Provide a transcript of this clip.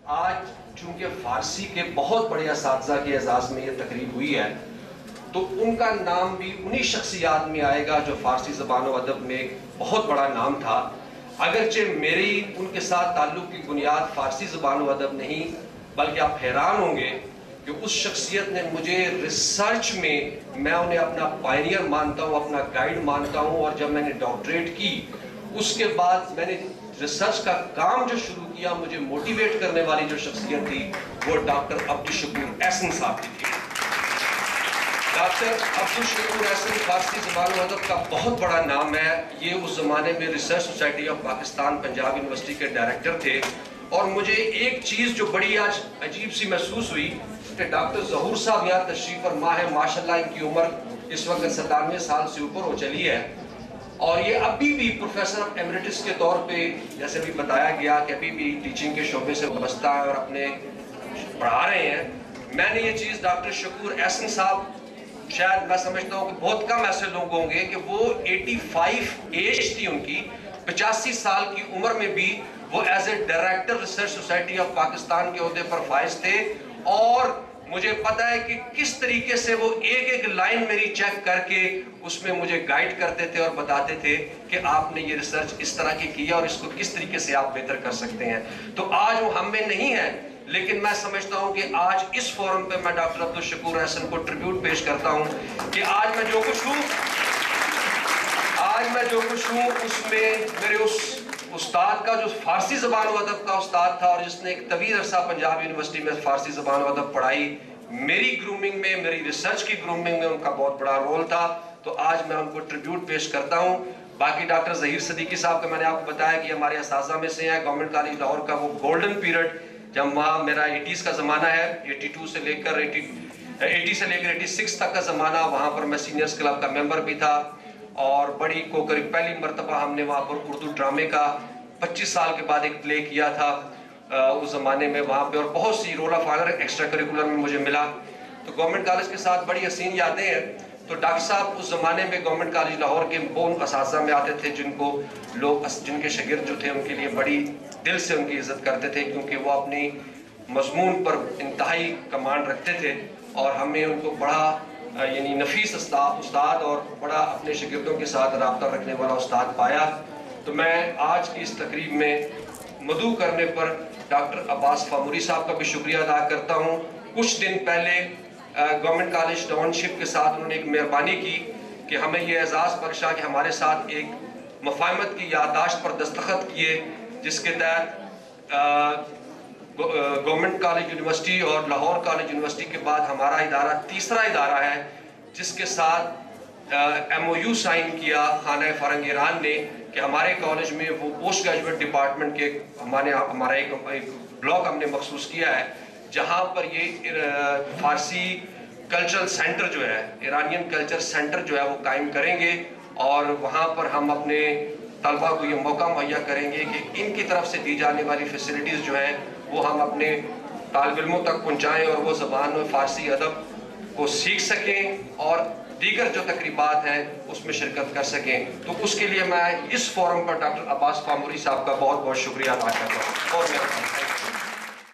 آج چونکہ فارسی کے بہت بڑے اساتذہ کے اعزاز میں یہ تقریب ہوئی ہے تو ان کا نام بھی انہی شخصیات میں آئے گا جو فارسی زبان و ادب میں ایک بہت بڑا نام تھا. اگرچہ میری ان کے ساتھ تعلق کی بنیاد فارسی زبان و ادب نہیں، بلکہ آپ حیران ہوں گے کہ اس شخصیت نے مجھے ریسرچ میں انہیں اپنا پائنیئر مانتا ہوں، اپنا گائیڈ مانتا ہوں. اور جب میں نے ڈاکٹریٹ کی اس کے بعد میں نے ریسرچ کا کام جو شروع کیا، مجھے موٹیویٹ کرنے والی جو شخصیت تھی وہ ڈاکٹر عبدالشکور احسن صاحب کی تھی. ڈاکٹر عبدالشکور احسن فارسی زبان و ادب کا بہت بڑا نام ہے. یہ اس زمانے میں research society of Pakistan Punjab university کے ڈائریکٹر تھے. اور مجھے ایک چیز جو بڑی آج عجیب سی محسوس ہوئی کہ ڈاکٹر ظہور صاحب یہاں تشریف فرما ہے. ماشاءاللہ ان کی عمر اس وقت 97 سال سے اوپر ہو چلی ہے، اور یہ ابھی بھی پروفیسر آف ایمریٹس کے طور پہ جیسے بھی بتایا گیا کہ ابھی بھی ٹیچنگ کے شعبے سے وابستہ ہیں اور اپنے پڑھا رہے ہیں. میں نے یہ چیز ڈاکٹر شکور احسن صاحب، شاید میں سمجھتا ہوں کہ بہت کم ایسے لوگ ہوں گے کہ وہ 85 ایج تھی ان کی، 85 سال کی عمر میں بھی وہ as a director research society of Pakistan کے عہدے پر فائز تھے. اور مجھے پتہ ہے کہ کس طریقے سے وہ ایک ایک لائن میری چیک کر کے اس میں مجھے گائیڈ کرتے تھے اور بتاتے تھے کہ آپ نے یہ ریسرچ اس طرح کی کیا اور اس کو کس طریقے سے آپ بہتر کر سکتے ہیں. تو آج وہ ہم میں نہیں ہے، لیکن میں سمجھتا ہوں کہ آج اس فورم پہ میں ڈاکٹر عبدالشکور احسن کو ٹریبیوٹ پیش کرتا ہوں کہ آج میں جو کچھ ہوں اس میں میرے اس استاد کا جو فارسی زبان و ادب کا استاد تھا اور جس نے ایک طویل عرصہ پنجاب یونیورسٹی میں فارسی زبان و ادب پڑھائی، میری گرومنگ میں، میری ریسرچ کی گرومنگ میں ان کا بہت بڑا رول تھا. تو آج میں ان کو ٹریبیوٹ پیش کرتا ہوں. باقی ڈاکٹر ظہیر صدیقی صاحب کا میں نے آپ کو بتایا کہ ہمارے اساتذہ میں سے ہیں. گورنمنٹ کالج لاہور کا وہ گولڈن پیریڈ جب وہاں میرا 80s کا زمانہ ہے، 82 سے لے کر 86 تک کا زمانہ، وہاں پر میں سینئرز کلب کا ممبر بھی تھا. اور بڑی پہلی مرتبہ ہم نے وہاں پر اردو ڈرامے کا 25 سال کے بعد ایک پلے کیا تھا اس زمانے میں وہاں پہ، اور بہت سی roll of honour extra curricular میں مجھے ملا. تو گورنمنٹ کالج کے ساتھ بڑی حسین یادیں ہیں. تو ڈاکٹر صاحب اس زمانے میں گورنمنٹ کالج لاہور کے وہ اساتذہ میں آتے تھے جن کے شاگرد جو تھے ان کے لیے بڑی دل سے ان کی عزت کرتے تھے، کیونکہ وہ اپنی مضمون پر انتہائی کمانڈ رکھتے تھے. اور ہمیں ان کو بڑا یعنی نفیس استاد اور بڑا اپنے شاگردوں کے ساتھ رابطہ رکھنے والا استاد پایا. تو میں آج کی اس تقریب میں مدعو کرنے پر ڈاکٹر عباس فاموری صاحب کا بھی شکریہ ادا کرتا ہوں. کچھ دن پہلے گورنمنٹ کالج ٹاؤن شپ کے ساتھ انہوں نے ایک مہربانی کی کہ ہمیں یہ اعزاز بخشا کہ ہمارے ساتھ ایک مفاہمت کی یادداشت پر دستخط کیے، جس کے تحت گورنمنٹ کالج یونیورسٹی اور لاہور کالج یونیورسٹی کے بعد ہمارا ادارہ تیسرا ادارہ ہے جس کے ساتھ MOU سائن کیا خانہ فرنگ ایران نے کہ ہمارے کالج میں وہ پوسٹ گریجویٹ ڈپارٹمنٹ کے ہمارا ایک بلاک ہم نے مخصوص کیا ہے جہاں پر یہ فارسی کلچرل سینٹر جو ہے، ایرانین کلچر سینٹر جو ہے وہ قائم کریں گے. اور وہاں پر ہم اپنے طلبہ کو یہ موقع مہیا کریں گے کہ ان کی طرف سے دی جانے والی فیسلٹیز جو ہیں وہ ہم اپنے طالب علموں تک پہنچائیں اور وہ زبان میں فارسی ادب کو سیکھ سکیں اور دیگر جو تقریبات ہیں اس میں شرکت کر سکیں. تو اس کے لیے میں اس فورم پر ڈاکٹر عباس فاموری صاحب کا بہت بہت شکریہ ادا کرتا ہوں.